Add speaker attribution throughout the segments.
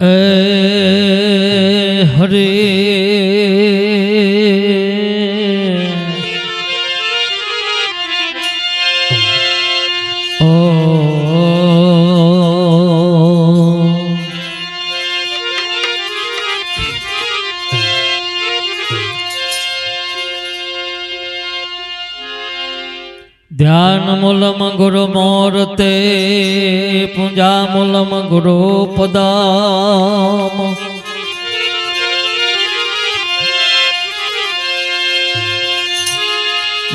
Speaker 1: હરે ध्यान मूलम गुरु मूर्ते पूजा मूलम गुरु पदाम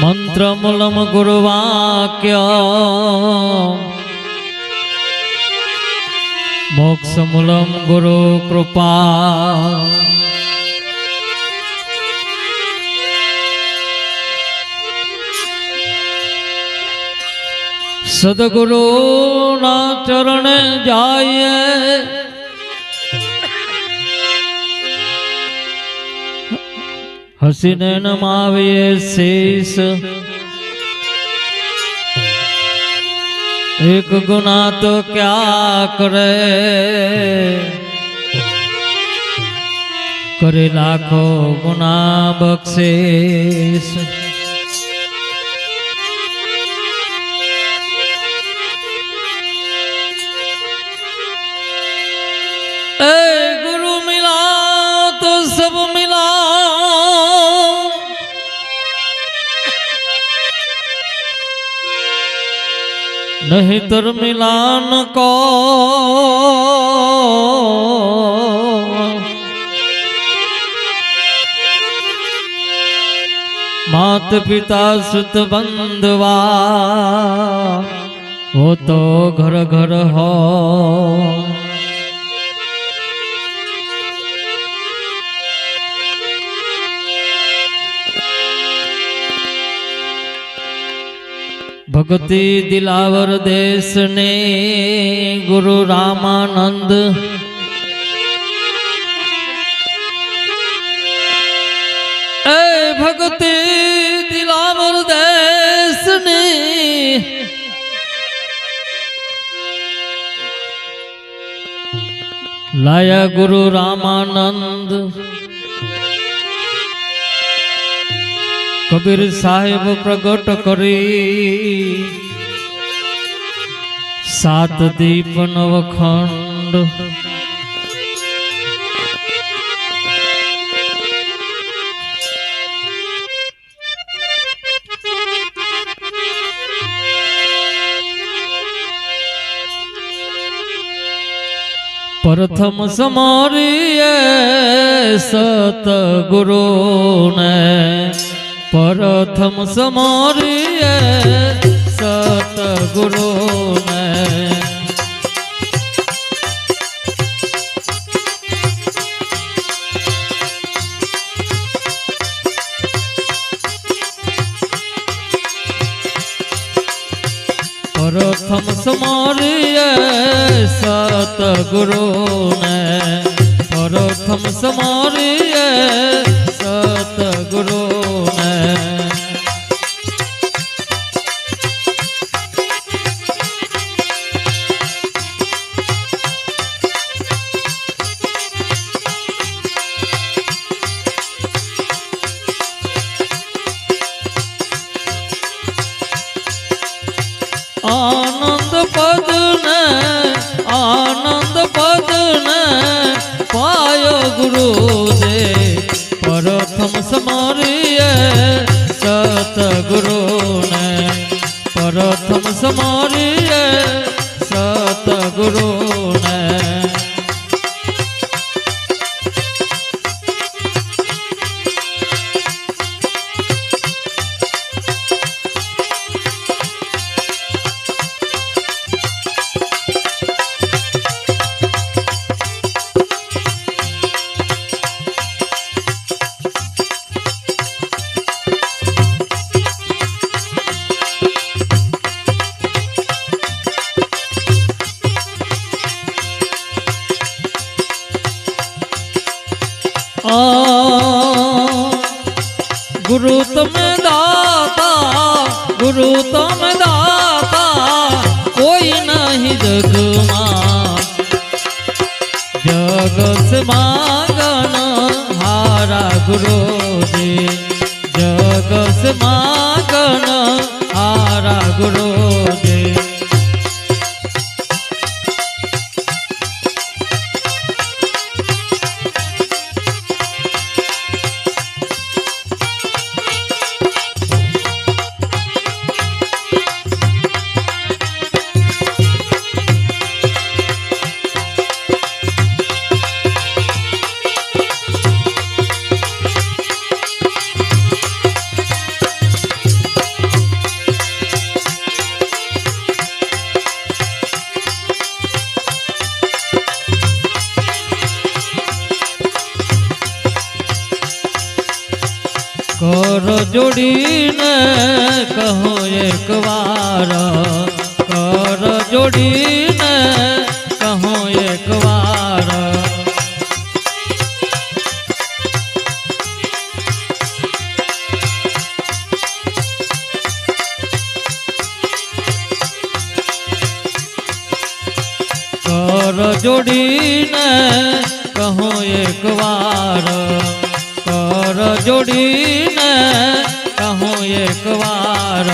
Speaker 1: मंत्र मूलम गुरु वाक्य मोक्ष मूलम गुरु कृपा सदगुरु ना चरण जाइए हसीने नमाविए शीस एक गुना तो क्या करे करे लाखों गुना बख्शिश गुरु मिला तो सब मिला नहीं तर मिलान को मात पिता सुत बंधवा वो तो घर घर हो भक्ति दिलावर देश ने गुरु रामानंद भक्ति दिलावर देश ने लाया गुरु रामानंद कबीर साहेब प्रगट करी सात दीप नवखंड प्रथम समारिए सतगुरु ने प्रथम समारिए सतगुरु ने प्रथम समारिए सतगुरु ने प्रथम समारिए सतगुरु ने आनंद पद ने पायो गुरु दे प्रथम समारिए सतगुरु ने प्रथम समारिए सतगुरु ने गुरु तुम दाता, गुरु तुम दाता, कोई नहीं जग मां। मागन हारा गुरुजी जगस मागन हारा गुरुजी कर जोड़ीने कहो एक बार कर जोड़ीने कहो एक बार कर जोड़ीने कहो एक बार कर जोड़ीने कहूँ एक बार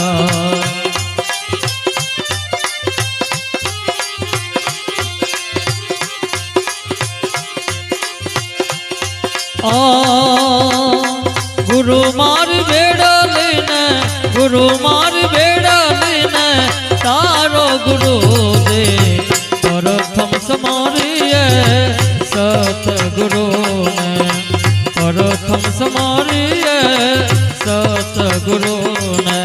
Speaker 1: गुरु मार बेड़ा लेने गुरु मार बेड़ा लेने तारो गुरु दे प्रथम समारिए सतगुरु ने प्रथम समारिए सतगुरु ने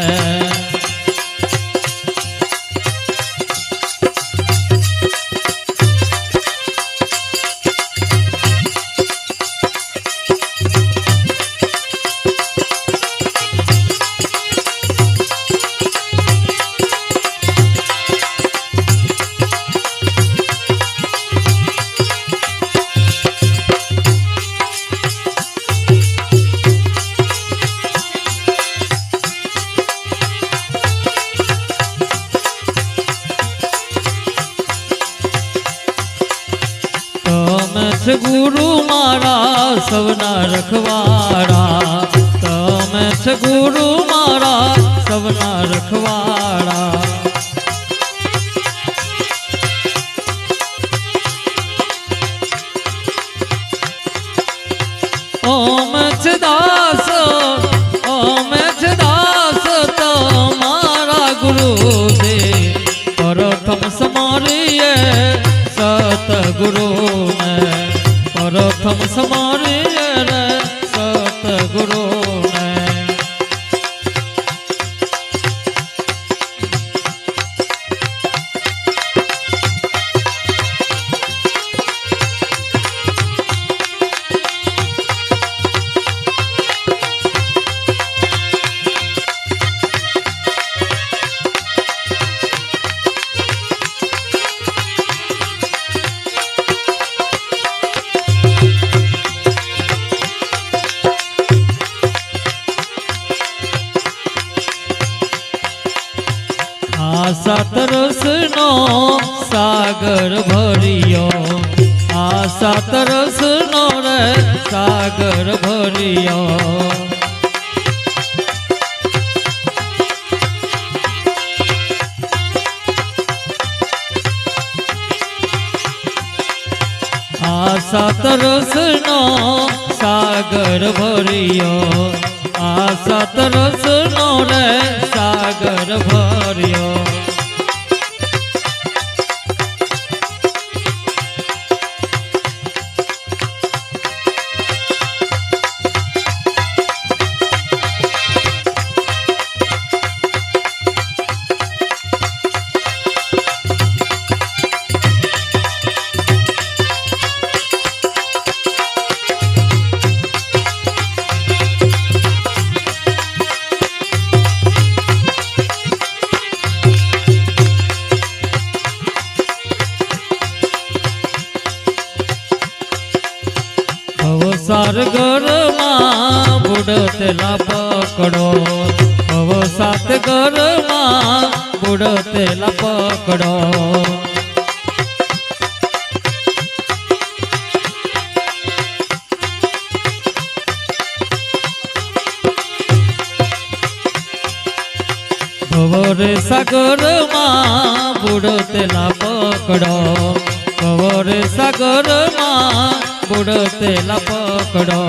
Speaker 1: गुरु मारा सबना रखवाड़ा तम छ गुरु मारा सबना रखवाड़ा ओम छ दास तो मारा गुरु दे प्रथम समारिए सतगुरु ने प्रथम समारिए सतगुरु ने आशा तरसनो सागर भरियो आशा तरसनो रे सागर भरियो आशा तरसनो सागर भरियो आशा तरसनो रे सागर भरियो सारगर मां बुड़तेला पकड़ो सात घर मां बुड़तेला पकड़ो કવરે સાગરમાં બુડતેલા પકડો, કવરે સાગરમાં બુડતેલા પકડો.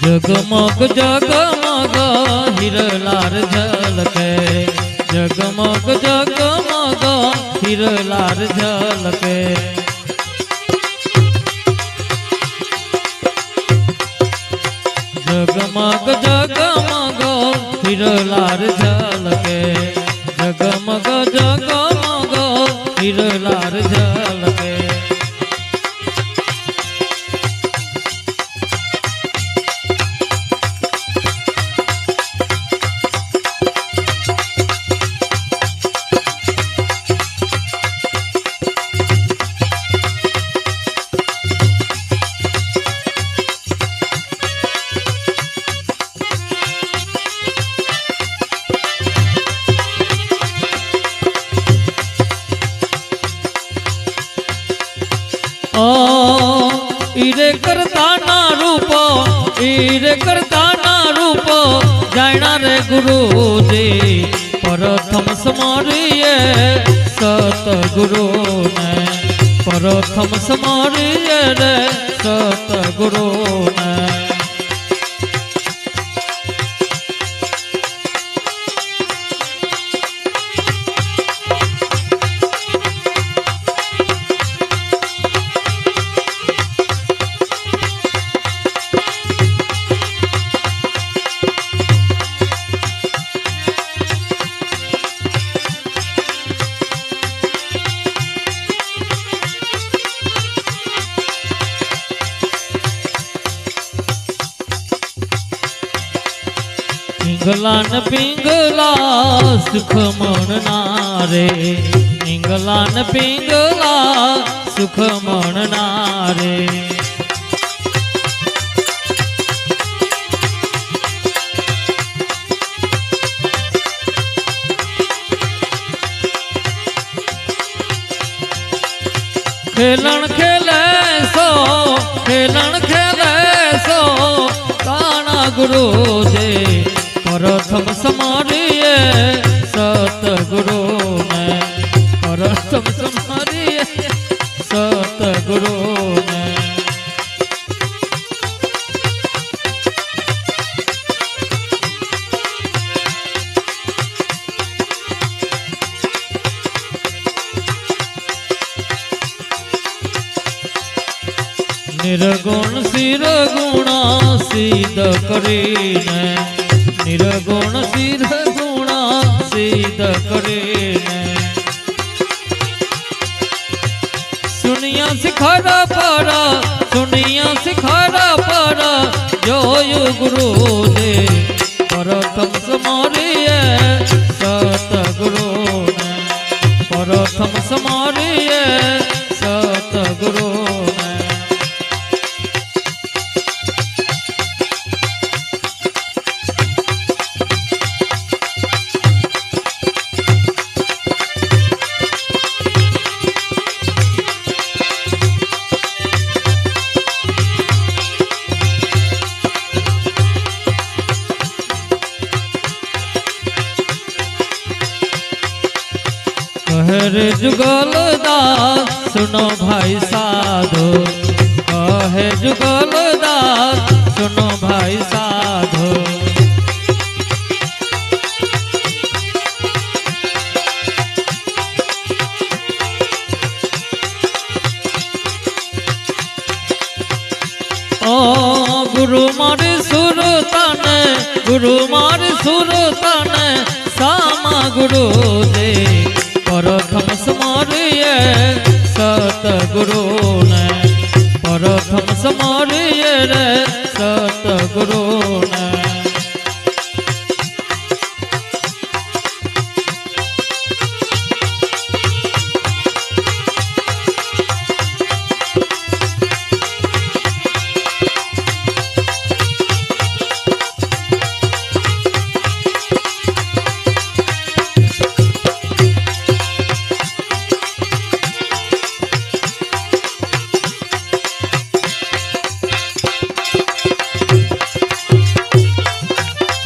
Speaker 1: જગમગ જગમગ હિરલાર ઝલકે, જગમગ જગમગ હિરલાર ઝલકે. જગમગ જગમગ હિરલાર ઝલકે, જગમગ જગમગ હિરલાર ઝલકે. ઈરે કરતાના રૂપો, ઈરે કરતાના રૂપો જાણ્યા રે ગુરુજી. પ્રથમ સ્મરીએ સતગુરુને, પ્રથમ સ્મરીએ રે સતગુરુને. પિંગલા ને પિંગલા સુખ મણનારે, પિંગલા ને પિંગલા સુખ મણનારે. ખેલણ ખેલે સો, ખેલણ ખેલે સો કાના ગુરુજી. પ્રથમ સ્મરીએ સતગુરુને, પ્રથમ સ્મરીએ સતગુરુને. નિર્ગુણ શિર ગુણા સિદ્ધ કરીને, નિર્ગુણ સિદ્ધ ગુણા સિદ્ધ કરીને. સુનિયા શિખર પર, સુનિયા શિખર પર જોયું ગુરુજી. પ્રથમ સ્મરીએ સતગુરુને, પ્રથમ સ્મરીએ સતગુરુને. कहे जुगलदास सुनो भाई साधो, कहे जुगलदास सुनो भाई साधो. ओ गुरु मारी सुरताने, गुरु मारी सुरताने सामा गुरु दे. प्रथम स्मरीए सतगुरुने, प्रथम समरिए रे सतगुरु ने।